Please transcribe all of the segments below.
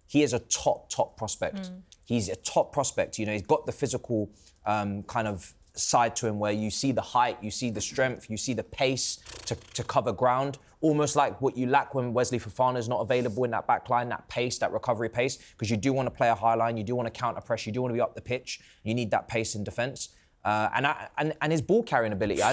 he is a top prospect. He's a top prospect. You know, he's got the physical kind of side to him where you see the height, you see the strength, you see the pace to cover ground. Almost like what you lack when Wesley Fofana is not available in that back line, that pace, that recovery pace, because you do want to play a high line, you do want to counter press, you do want to be up the pitch, you need that pace in defence. And his ball carrying ability. I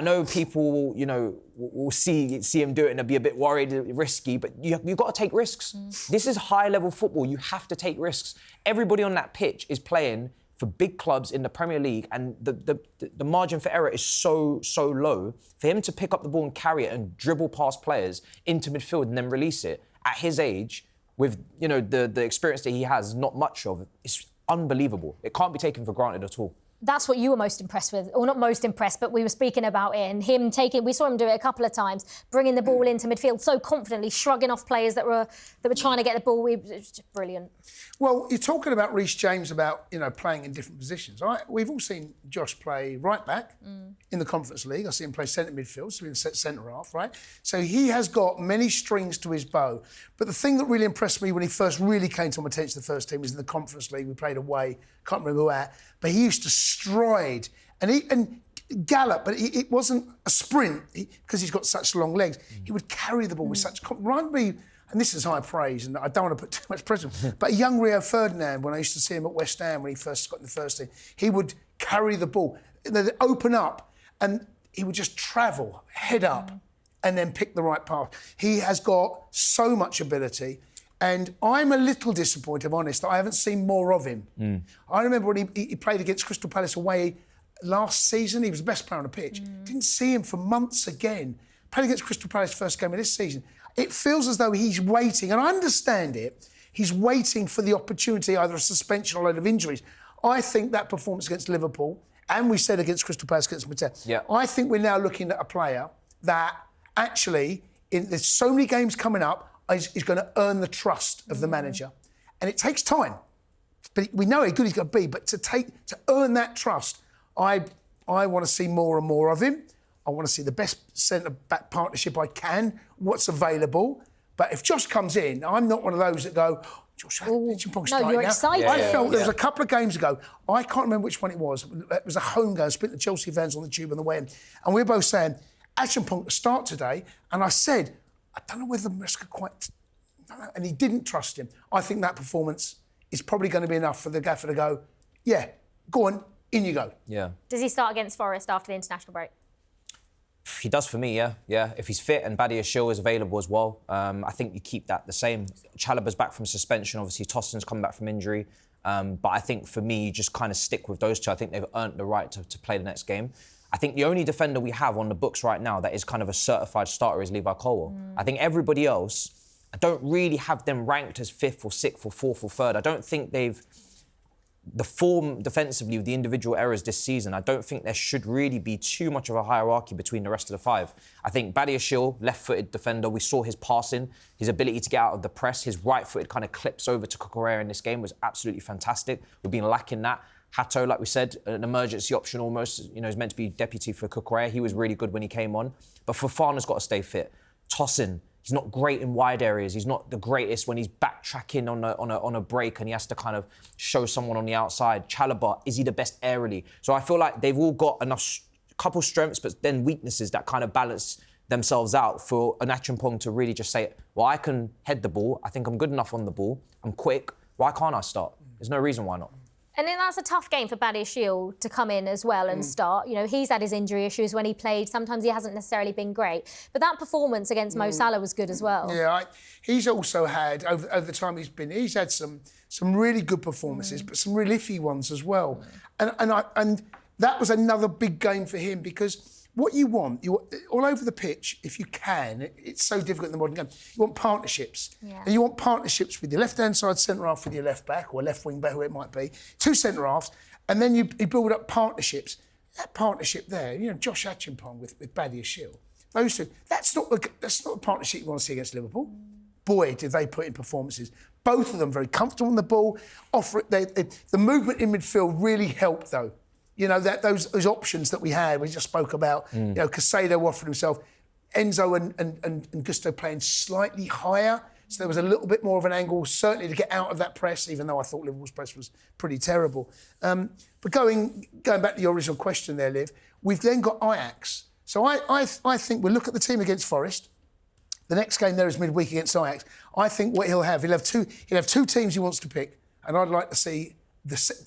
know people, you know, will see him do it and they'll be a bit worried, risky, but you've got to take risks. This is high-level football. You have to take risks. Everybody on that pitch is playing for big clubs in the Premier League, and the margin for error is so low. For him to pick up the ball and carry it and dribble past players into midfield and then release it at his age, with, you know, the experience that he has, not much of, it's unbelievable. It can't be taken for granted at all. That's what you were most impressed with, or not most impressed, but we were speaking about it, and him we saw him do it a couple of times, bringing the ball into midfield so confidently, shrugging off players that were trying to get the ball. It was just brilliant. Well, you're talking about Reece James, about, you know, playing in different positions. We've all seen Josh play right back in the Conference League. I see him play centre midfield, so he's centre half, right? So he has got many strings to his bow. But the thing that really impressed me when he first really came to my attention, the first team, was in the Conference League. We played away, can't remember who at, but he used to stride and gallop, but it wasn't a sprint because he's got such long legs. He would carry the ball with such confidence. And this is high praise, and I don't want to put too much pressure on him, but young Rio Ferdinand, when I used to see him at West Ham when he first got in the first team, he would carry the ball. They'd open up, and he would just travel, head up, and then pick the right path. He has got so much ability, and I'm a little disappointed, I'm honest, that I haven't seen more of him. I remember when he played against Crystal Palace away last season, he was the best player on the pitch. Didn't see him for months again. Played against Crystal Palace first game of this season. It feels as though he's waiting, and I understand it, he's waiting for the opportunity, either a suspension or a load of injuries. I think that performance against Liverpool, and we said against Crystal Palace, against Mateta, I think we're now looking at a player that actually, there's so many games coming up, is going to earn the trust of the manager. And it takes time. But we know how good he's going to be, but to earn that trust, I want to see more and more of him. I want to see the best centre-back partnership I can, what's available. But if Josh comes in, I'm not one of those that go, Josh Acheampong starting now. No, you're excited. I felt there was a couple of games ago, I can't remember which one it was. It was a home game, split the Chelsea fans on the tube on the way in. And we were both saying, Acheampong to start today. And I said, I don't know whether the rest could quite... And he didn't trust him. I think that performance is probably going to be enough for the gaffer to go, yeah, go on, in you go. Yeah. Does he start against Forest after the international break? He does for me, yeah. If he's fit and Badiashile is available as well, I think you keep that the same. Chalobah's back from suspension, obviously Tosin's come back from injury. But I think for me, you just kind of stick with those two. I think they've earned the right to play the next game. I think the only defender we have on the books right now that is kind of a certified starter is Levi Colwill. I think everybody else, I don't really have them ranked as 5th or 6th or 4th or 3rd. I don't think the form defensively with the individual errors this season, I don't think there should really be too much of a hierarchy between the rest of the 5. I think Badiashile, left-footed defender, we saw his passing, his ability to get out of the press, his right-footed kind of clips over to Cucurella in this game was absolutely fantastic. We've been lacking that. Hato, like we said, an emergency option almost, you know, is meant to be deputy for Cucurella. He was really good when he came on. But Fofana's got to stay fit. Tosin, he's not great in wide areas. He's not the greatest when he's backtracking on a break and he has to kind of show someone on the outside. Chalobah, is he the best aerially? So I feel like they've all got enough, couple strengths, but then weaknesses that kind of balance themselves out for an Acheampong to really just say, well, I can head the ball. I think I'm good enough on the ball. I'm quick. Why can't I start? There's no reason why not. And then that's a tough game for Badiashile to come in as well and start. You know, he's had his injury issues when he played. Sometimes he hasn't necessarily been great. But that performance against Mo Salah was good as well. Yeah, he's also had, over the time he's had some really good performances, but some really iffy ones as well. And that was another big game for him because what you want, all over the pitch, if you can, it's so difficult in the modern game, you want partnerships. Yeah. And you want partnerships with your left-hand side centre-half with your left-back or left wing-back, who it might be, 2 centre-halves, and then you build up partnerships. That partnership there, you know, Josh Acheampong with Badiashile, those two, that's not the partnership you want to see against Liverpool. Boy, did they put in performances. Both of them very comfortable on the ball. The movement in midfield really helped, though. You know, those options that we had, we just spoke about, you know, Caicedo offered himself, Enzo and Gusto playing slightly higher, So there was a little bit more of an angle, certainly to get out of that press, even though I thought Liverpool's press was pretty terrible. But going back to your original question there, Liv, we've then got Ajax. So I think we'll look at the team against Forest. The next game there is midweek against Ajax. I think what he'll have two teams he wants to pick, and I'd like to see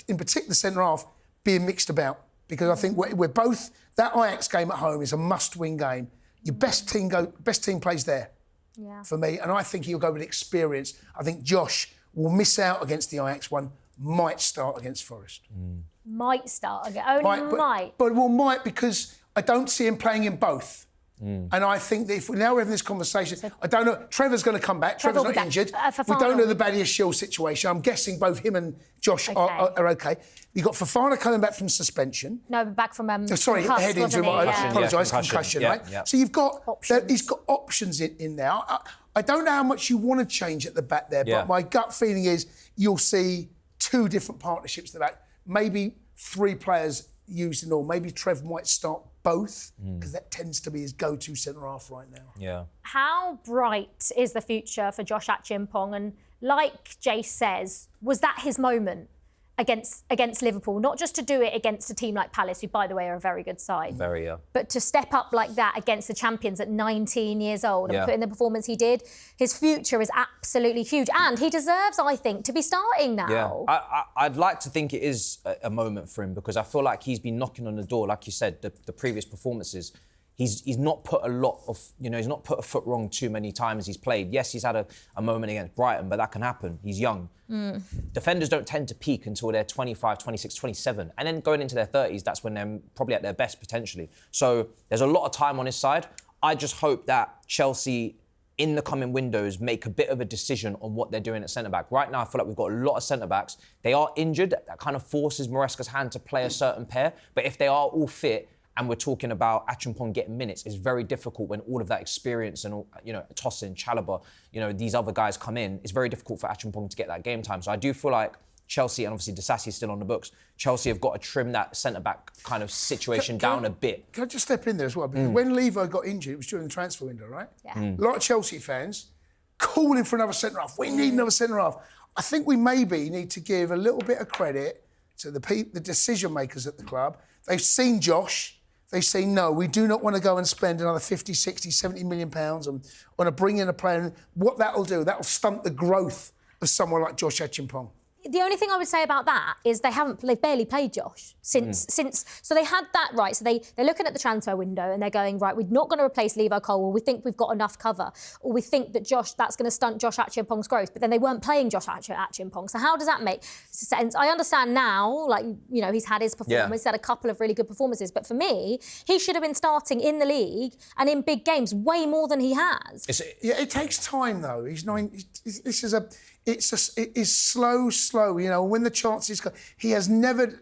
in particular the centre half being mixed about, because I think we're both, that Ajax game at home is a must-win game. Your best team plays there. Yeah. For me, and I think he'll go with experience. I think Josh will miss out against the Ajax one, might start against Forest. Might start again. Only might. But might, because I don't see him playing in both. And I think that if we're now having this conversation, I don't know. Trevor's going to come back. Trevor's not injured. We don't know the Badia-Shield situation. I'm guessing both him and Josh are okay. You've got Fofana coming back from suspension. No, back from head injury. I apologise, concussion, right? Yeah. So you've got options. He's got options in there. I don't know how much you want to change at the back there, but my gut feeling is you'll see two different partnerships at the back. Maybe 3 players used in all. Maybe Trev might start both, because that tends to be his go-to centre-half right now. Yeah. How bright is the future for Josh Acheampong? And like Jace says, was that his moment against Liverpool? Not just to do it against a team like Palace, who, by the way, are a very good side. Very, yeah. But to step up like that against the champions at 19 years old and put in the performance he did, his future is absolutely huge. And he deserves, I think, to be starting now. Yeah, I'd like to think it is a moment for him, because I feel like he's been knocking on the door, like you said, the previous performances. He's not put a lot of, he's not put a foot wrong too many times he's played. Yes, he's had a moment against Brighton, but that can happen. He's young. Defenders don't tend to peak until they're 25, 26, 27. And then going into their 30s, that's when they're probably at their best, potentially. So there's a lot of time on his side. I just hope that Chelsea, in the coming windows, make a bit of a decision on what they're doing at centre-back. Right now, I feel like we've got a lot of centre-backs. They are injured. That kind of forces Maresca's hand to play a certain pair. But if they are all fit, and we're talking about Acheampong getting minutes, it's very difficult when all of that experience and all, Tosin, Chalobah, these other guys come in. It's very difficult for Acheampong to get that game time. So I do feel like Chelsea, and obviously Disasi is still on the books, Chelsea have got to trim that centre-back kind of situation down a bit. Can I just step in there as well? Because when Levo got injured, it was during the transfer window, right? Yeah. A lot of Chelsea fans calling for another centre-half. We need another centre-half. I think we maybe need to give a little bit of credit to the decision-makers at the club. They've seen Josh. They say, no, we do not want to go and spend another 50, 60, 70 million pounds on a bring in a player. What that'll do, that'll stunt the growth of someone like Josh Acheampong. The only thing I would say about that is they've barely played Josh since so they had that right. So they're looking at the transfer window and they're going, right, we're not going to replace Levo Cole, or we think we've got enough cover, or we think that that's going to stunt Josh Acheampong's growth. But then they weren't playing Josh Acheampong. So how does that make sense? I understand now, he's had his performance, he's had a couple of really good performances, but for me, he should have been starting in the league and in big games way more than he has. It takes time though. It is slow. When the chances come, he has never.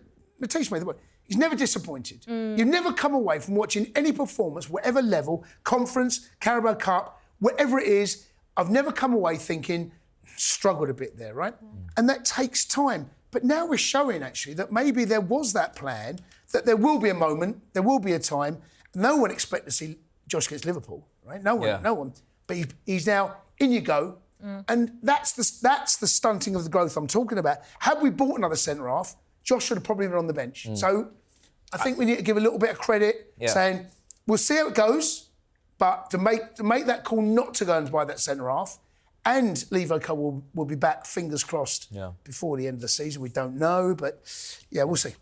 Teach me the word. He's never disappointed. You've never come away from watching any performance, whatever level, conference, Carabao Cup, whatever it is. I've never come away thinking struggled a bit there, right? And that takes time. But now we're showing actually that maybe there was that plan, that there will be a moment, there will be a time. No one expected to see Josh against Liverpool, right? No one. But he's now in you go. And that's the stunting of the growth I'm talking about. Had we bought another centre-half, Josh should have probably been on the bench. So I think we need to give a little bit of credit, saying we'll see how it goes, but to make that call not to go and buy that centre-half, and Levo Cole will be back, fingers crossed, before the end of the season. We don't know, but we'll see.